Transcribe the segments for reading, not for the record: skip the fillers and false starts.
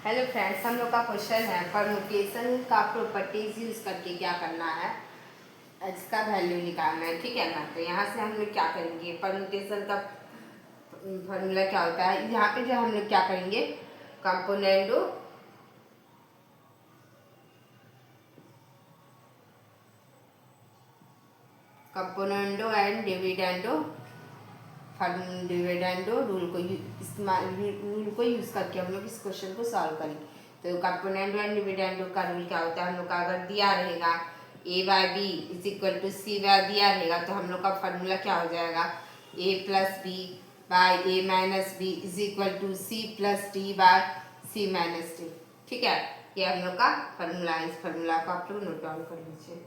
Hello friends, हम लोग का क्वेश्चन है परमुटेशन का प्रॉपर्टीज यूज करके क्या करना है, इसका वैल्यू निकालना है। ठीक है ना। तो यहाँ से हम लोग क्या करेंगे, परमुटेशन का फॉर्मूला क्या होता है। यहाँ पे जो हम लोग क्या करेंगे, componendo componendo and dividendo rule को यूज करके हम लोग इस क्वेश्चन को सॉल्व करेंगे। तो कंपोनेंडो एंड डिविडेंडो का रूल क्या होता है, हम लोग का अगर दिया रहेगा a by B is equal to C by दिया रहेगा तो हम लोग का फॉर्मूला क्या हो जाएगा, a plus B by A minus B is equal to C plus D by C minus D. ठीक है, ये हम लोग का फॉर्मूला है। इस फॉर्मूला को आप लोग नोट डाउन कर लीजिए।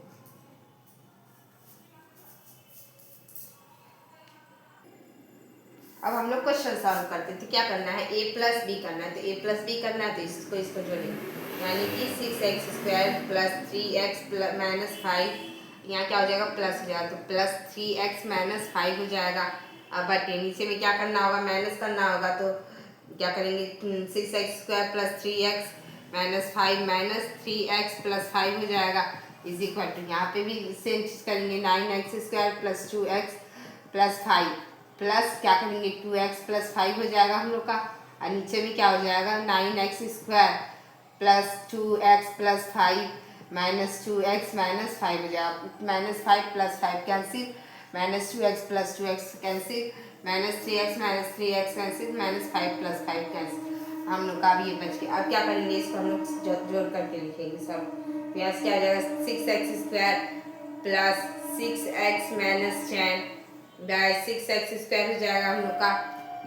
अब हम लोग क्वेश्चन सॉल्व करते हैं। तो क्या करना है, a प्लस बी करना है। तो a प्लस बी करना है तो इसको जोड़ेंगे, यानी कि 6x² प्लस 3x माइनस 5, यहाँ क्या हो जाएगा प्लस हो जाएगा, तो प्लस 3x माइनस 5 हो जाएगा। अब बटे नीचे में क्या करना होगा, माइनस करना होगा। तो क्या करेंगे, 6x² plus 3x minus 5 minus 3x plus 5 हो जाएगा इज इक्वल टू, यहाँ पे भी सेम चीज़ करेंगे, 9x² plus 2x plus 5 plus क्या करेंगे 2x प्लस 5 हो जाएगा हम लोग का। और नीचे में क्या हो जाएगा, 9x² plus 2x plus 5 minus 2x minus 5 हो जाएगा। Minus 5 plus 5 cancel, minus 2x plus 2x cancel, minus 3x minus 3x cancel, minus 5 plus 5 cancel. हम लोग का अब ये बच गया। अब क्या करेंगे, इसको हम लोग जोड़ करके लिखेंगे सब। तो यहाँ से क्या आ जाएगा, 6x² plus 6x minus 10 bye 6x² हो जाएगा हम लोग का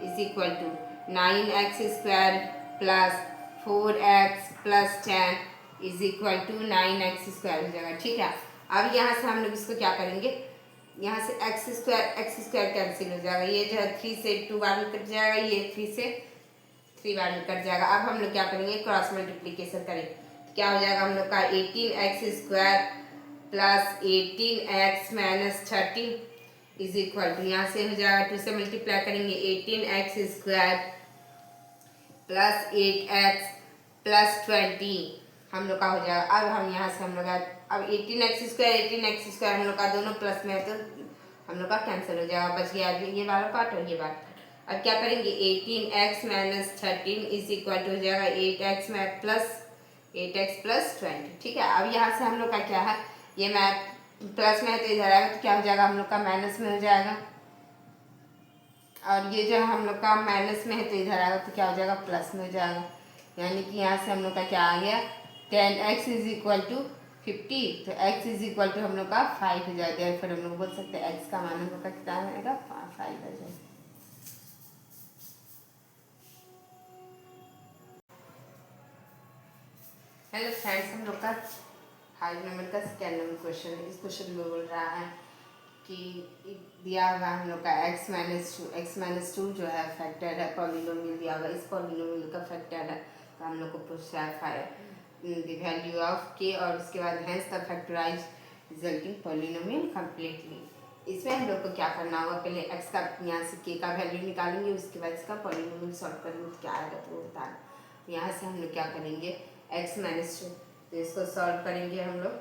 is equal to 9x² plus 4x plus 10 is equal to 9x² हो जाएगा। ठीक है, अब यहाँ से हम लोग इसको क्या करेंगे, यहाँ से x² कैंसिल हो जाएगा, ये जो है 3 से 2 बार में कट जाएगा, ये 3 से 3 बार में कट जाएगा। अब हम लोग क्या करेंगे, क्रॉस मल्टीप्लीकेशन करेंगे। तो क्या हो जाएगा हम लोग का 18x² plus 18x minus 30 is equal to, यहाँ से हो जाएगा 2 से मल्टीप्लाई करेंगे 18x² प्लस 8x प्लस 20 हम लोग का हो जाएगा। अब हम यहाँ से हम लोग अब 18x² हम लोग का दोनों प्लस में है तो हम लोग का कैंसिल हो जाएगा, बच गया ये वाला पार्ट और ये वाला पार्ट। अब क्या करेंगे, 18x minus 13 is equal to हो जाएगा 8x प्लस 20। ठीक है, अब यहाँ से हम लोग का क्या है, ये मैथ प्लस में है तो इधर आएगा तो क्या हो जाएगा हम लोग का माइनस में हो जाएगा, और ये जो हम लोग का माइनस में है तो इधर आएगा तो क्या हो जाएगा प्लस में हो जाएगा। यानी कि यहाँ से हम लोग का क्या आ गया, 10x इज इक्वल टू 50, तो x इज इक्वल टू हम लोग का 5 हो जाएगा। फिर हम लोग बोल सकते हैं x का मान हम लोग का कितना आएगा, 5 आ जाएगा। हेलो फ्रेंड्स, हम लोग का 5 नंबर का सेकेंड नंबर क्वेश्चन है। इस क्वेश्चन में बोल रहा है कि दिया हुआ हम लोग का x माइनस टू जो है फैक्टर है, पॉलिनोमियल दिया हुआ, इस पॉलिनोमियल का फैक्टर है। तो हम लोग को पूछा है द वैल्यू ऑफ k और उसके बाद hence the factorise resulting polynomial completely. इसमें हम लोग को क्या करना होगा, पहले x का यहाँ से k का वैल्यू निकालेंगे, उसके बाद इसका पॉलिनोमियल सॉल्व करेंगे तो क्या आएगा तो वो बताना। तो यहाँ से हम लोग क्या करेंगे, x माइनस 2, तो इसको सॉल्व करेंगे हम लोग।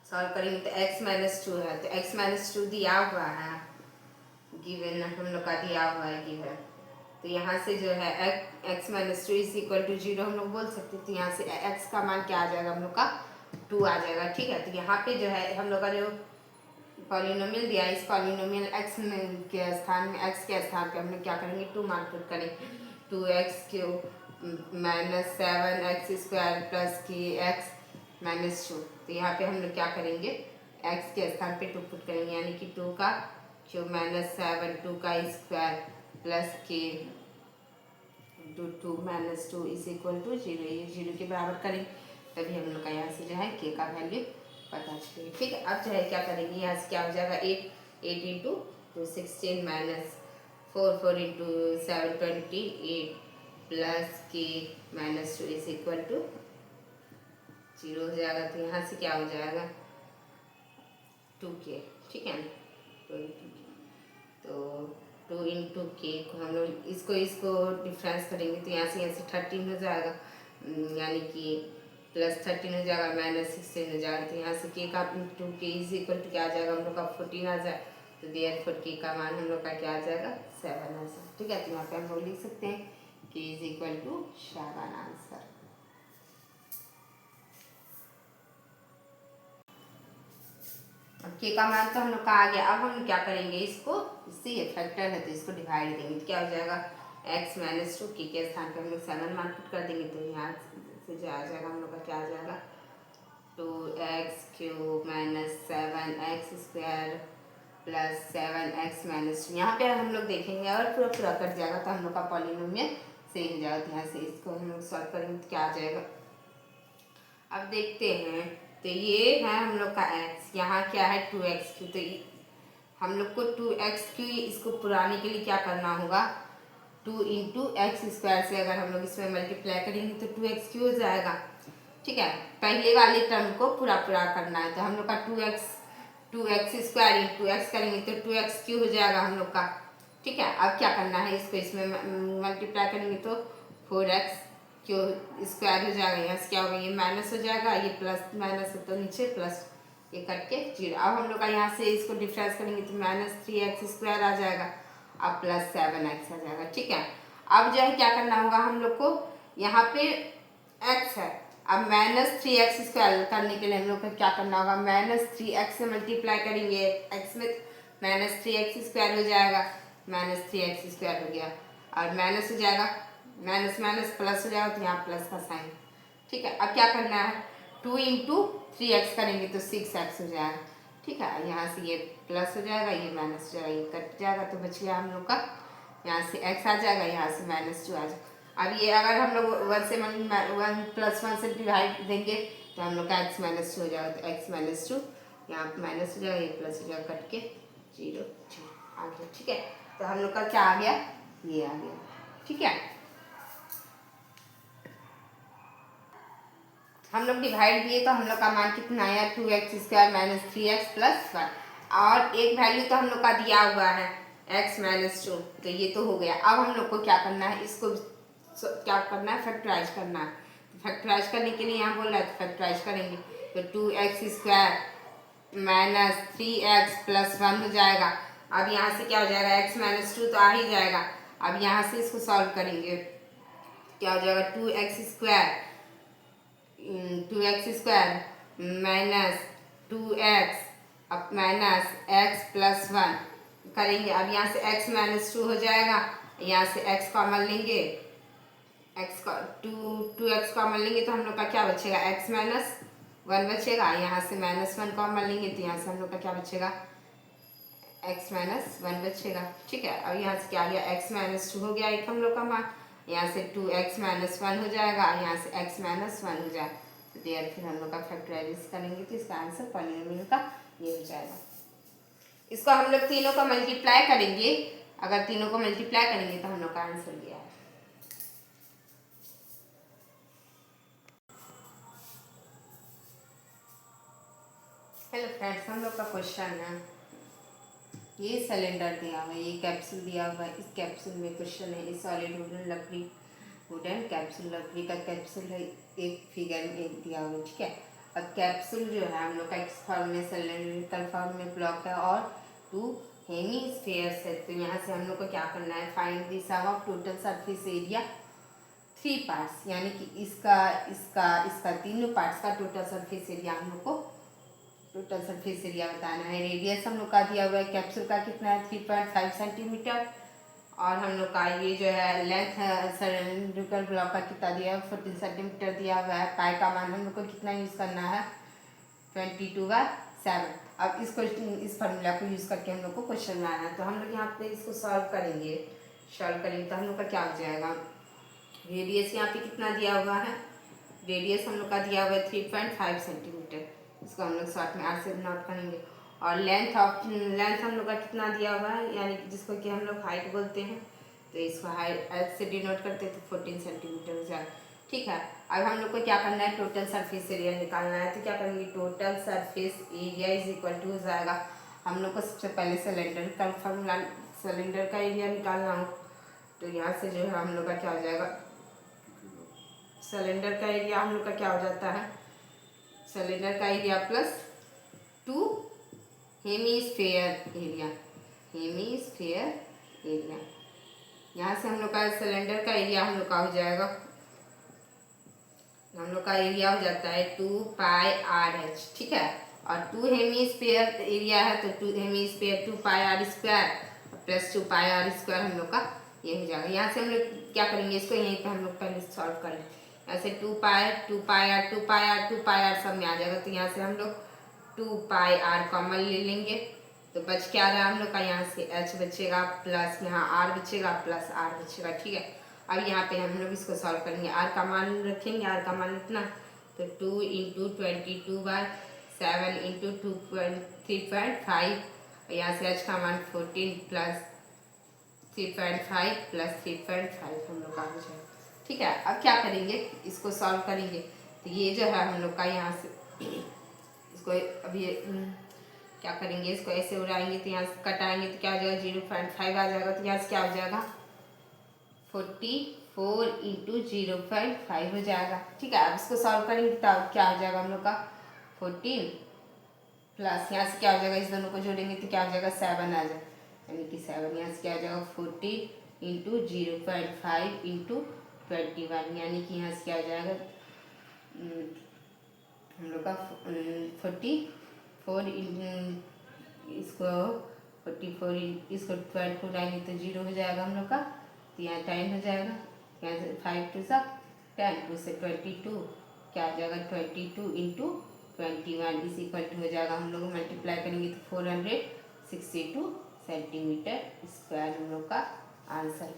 सॉल्व करेंगे तो x माइनस 2 है, तो x माइनस 2 दिया हुआ है, गिवन हम लोग का दिया हुआ है गिवन। तो यहाँ से जो है x minus 2 is equal to 0 हम लोग बोल सकते हैं। तो यहाँ से x का मान क्या आ जाएगा हम लोग का 2 आ जाएगा। ठीक है, तो यहाँ पे जो है हम लोग का जो पॉलिनोमियल दिया है, इस पॉलिनोमियल x के स्थान में x के स्थान पे हम लोग क्या करेंगे 2 मान पुट करेंगे, 2x³ minus 7x² plus kx minus 2। तो यहाँ पे हम लोग क्या करेंगे, x के स्थान पे 2 पुट करेंगे, यानी कि 2 का क्यूब माइनस 7, 2 का square plus k 2 minus 2 is equal to 0। ये 0 के बराबर करेंगे, तभी हम लोग का यहाँ से जो है k का वैल्यू पता चलेगी। ठीक है, अब जो है क्या करेंगे, यहाँ से क्या हो जाएगा 8 into 2 16 minus 4 into 7 28 plus k minus 2 is equal to 0 हो जाएगा। तो यहाँ से क्या हो जाएगा 2k। ठीक है ना, 22k। तो 2 इंटू के को हम लोग इसको डिफरेंस करेंगे तो यहाँ से 13 हो जाएगा, यानी कि +13 हो जाएगा, -16 हो जाएगा। तो यहाँ से के का इंटू के इज इक्वल टू क्या आ जाएगा हम लोग का 14 आ जाए। तो देयरफॉर के का मान हम लोग का क्या आ जाएगा 7 आ जाएगा। ठीक है, तो यहाँ पे हम लोग लिख सकते हैं के इज इक्वल टू 7 आंसर। अब के का मान तो हम लोग का आ गया। अब हम क्या करेंगे, इसको इससे ये फैक्टर है तो इसको डिवाइड देंगे तो क्या हो जाएगा x माइनस 2 के स्थान पर हम लोग 7 मान पुट कर देंगे तो यहाँ से जो आ जाएगा हम लोग का क्या आ जाएगा 2x³ minus 7x² plus 7x minus 2। यहाँ पे हम लोग देखेंगे और पूरा पूरा कट जाएगा तो हम लोग का पॉलिनोमियल सही हो जाएगा। तो यहाँ से इसको हम लोग सॉल्व करेंगे तो क्या आ जाएगा। अब देखते हैं, तो ये है हम लोग का x, यहाँ क्या है 2x³। तो हम लोग को 2x³ इसको पुराने के लिए क्या करना होगा 2 इंटू x² से अगर हम लोग इसमें मल्टीप्लाई करेंगे तो 2x³ हो जाएगा। ठीक है, पहले वाले टर्म को पूरा पूरा करना है तो हम लोग का 2x² इंटू x करेंगे तो 2x³ हो जाएगा हम लोग का। ठीक है, अब क्या करना है, इसको इसमें मल्टीप्लाई करेंगे तो 4x² हो जाएगा। यहाँ से क्या होगा ये माइनस हो जाएगा, ये प्लस माइनस है तो नीचे प्लस, ये कट के 0। अब हम लोग का यहाँ से इसको डिफरेंस करेंगे तो -3x² आ जाएगा, अब प्लस 7x आ जाएगा। ठीक है, अब जो है क्या करना होगा हम लोग को, यहाँ पे x है, अब -3x² करने के लिए हम लोग को क्या करना होगा -3x से मल्टीप्लाई करेंगे, x में -3x² हो जाएगा, -3x² हो गया और माइनस हो जाएगा, माइनस माइनस प्लस हो जाएगा तो यहाँ प्लस का साइन। ठीक है, अब क्या करना है 2 इंटू 3x करेंगे तो 6x हो जाएगा। ठीक है, यहाँ से ये प्लस हो जाएगा, ये माइनस हो जाएगा, ये कट जाएगा तो बच गया हम लोग का, यहाँ से x आ जाएगा, यहाँ से -2 आ जाएगा। अब ये अगर हम लोग 1 से 1 + 1 से डिवाइड देंगे तो हम लोग का x -2 हो जाएगा, तो x -2 यहाँ माइनस हो जाएगा, ये प्लस हो जाएगा, कट के 0 आ गया। ठीक है, तो हम लोग का क्या आ गया, ये आ गया। ठीक है, हम लोग डिवाइड दिए तो हम लोग का मान कितना आया 2x² माइनस 3x प्लस 1 और एक वैल्यू तो हम लोग का दिया हुआ है x -2, तो ये तो हो गया। अब हम लोग को क्या करना है, इसको क्या करना है फैक्टराइज करना है। तो फैक्टराइज करने के लिए यहाँ बोल रहा है तो फैक्टराइज करेंगे तो 2x² माइनस 3x प्लस 1 हो जाएगा। अब यहाँ से क्या हो जाएगा x -2 तो आ ही जाएगा। अब यहाँ से इसको सॉल्व करेंगे क्या हो जाएगा 2x² माइनस 2x अब माइनस x प्लस 1 करेंगे। अब यहाँ से x -2 हो जाएगा, यहाँ से x कॉमन लेंगे, x का 2x कॉमन लेंगे तो हम लोग का क्या बचेगा x -1 बचेगा, यहाँ से -1 कॉमन लेंगे तो यहाँ से हम लोग का क्या बचेगा x -1 बचेगा। ठीक है, अब यहाँ से क्या आ गया x -2 हो गया एक हम लोग का मान, यहाँ से 2x -1 हो जाएगा, यहाँ से x -1 हो जाएगा। तो देयर फिर हम लोग का फैक्टराइज करेंगे तो इसका आंसर पॉलिनोमियल का ये हो जाएगा। इसको हम लोग तीनों का मल्टीप्लाई करेंगे, अगर तीनों को मल्टीप्लाई करेंगे तो हम लोग का आंसर ये आएगा। हेलो फ्रेंड्स, हम लोग का क्वेश्चन है, ये सिलेंडर दिया हुआ है, ये कैप्सूल दिया हुआ है, इस कैप्सूल में क्वेश्चन है, इस सॉलिड वुडन लकड़ी वुडन कैप्सूल लकड़ी का कैप्सूल है, एक फिगर में एक दिया हुआ है। ठीक है, अब कैप्सूल जो है हम लोग का एक फॉर्म में सिलेंड्रिकल फॉर्म में ब्लॉक है और 2 हेमीस्फीयर्स है। तो यहाँ से हम लोग को क्या करना है find the sum of total surface area 3 parts, यानी कि इसका इसका इसका तीनों पार्ट्स का टोटल सरफेस एरिया हम लोग को टोटल सरफेस एरिया बताना है। रेडियस हम लोग का दिया हुआ है कैप्सूल का कितना है 3.5 सेंटीमीटर और हम लोग का ये जो है लेंथ है सिलेंड्रिकल ब्लॉक का कितना दिया है 14 सेंटीमीटर दिया हुआ है। पाई का मान हम लोग को कितना यूज़ करना है 22/7। अब इसको इस फार्मूला को यूज़ करके हम लोग को क्वेश्चन बनाना है। तो हम लोग यहाँ पे इसको सॉल्व करेंगे तो हम लोग का क्या हो जाएगा, रेडियस यहाँ पे कितना दिया हुआ है, रेडियस हम लोग का दिया हुआ है 3.5 सेंटीमीटर, इसको हम लोग शॉर्ट में आर से नोट करेंगे। और लेंथ हम लोग का कितना दिया हुआ है, यानी कि जिसको कि हम लोग हाइट बोलते हैं, तो इसको हाइट एच से डिनोट करते हैं तो 14 सेंटीमीटर हो जाएगा। ठीक है, अब हम लोग को क्या करना है टोटल सरफेस एरिया निकालना है। तो क्या करेंगे total surface area is equal to हो जाएगा, हम लोग को सबसे पहले सिलेंडर का सिलेंडर का एरिया निकालना हो तो यहाँ से जो है हम लोग का क्या हो जाएगा, सिलेंडर का एरिया हम लोग का क्या हो जाता है, सिलेंडर का area plus 2 hemisphere area, hemisphere area. यहाँ से हम लोग का सिलेंडर का एरिया हम लोग का हो जाएगा, हम लोग का एरिया हो जाता है 2πr/h, ठीक है। और 2 हेमीस्फेयर एरिया है तो 2 हेमीस्फेयर 2πr² प्लस 2πr² हम लोग का ये हो जाएगा। यहाँ से हम लोग क्या करेंगे, इसको यहीं पे हम लोग पहले सॉल्व करेंगे। यहाँ से 2πr सब में आ जाएगा तो यहाँ से हम लोग 2πr कॉमन ले लेंगे तो बच क्या रहा हम लोग का, यहाँ से h बचेगा प्लस यहाँ r बचेगा प्लस r बचेगा, ठीक है। अब यहाँ पे हम लोग इसको सॉल्व करेंगे, r का मान रखेंगे, r का मान इतना तो 2 × 22/7 × 3.5, यहाँ से h का मान 14 प्लस 3.5 प्लस 3.5 हम लोग का हो जाएगा, ठीक है। अब क्या करेंगे, इसको सॉल्व करेंगे तो ये जो है हम लोग का यहाँ से इसको अब ये क्या करेंगे, इसको ऐसे उड़ाएंगे तो यहाँ से कटाएंगे तो क्या हो जाएगा 0.5 आ जाएगा तो यहाँ से क्या हो जाएगा 44 × 0.5 हो जाएगा, ठीक है। अब इसको सॉल्व करेंगे तो क्या हो जाएगा हम लोग का 14 प्लस यहाँ से क्या हो जाएगा, इस दोनों को जोड़ेंगे तो क्या हो जाएगा 7 आ जाएगा, यानी कि 7 यहाँ से क्या हो जाएगा 40 × 0.5 × 21, यानी कि यहाँ से क्या हो जाएगा हम लोग का 44 इसको 44 इसको 12 को लाएंगे तो 0 हो जाएगा हम लोग का, तो यहाँ 10 हो जाएगा, यहाँ से 5 2 सा 10 2 से 22 क्या हो जाएगा 22 × 21 इस इक्वल टू हो जाएगा, हम लोग मल्टीप्लाई करेंगे तो 462 सेंटीमीटर स्क्वायर हम लोग का आंसर।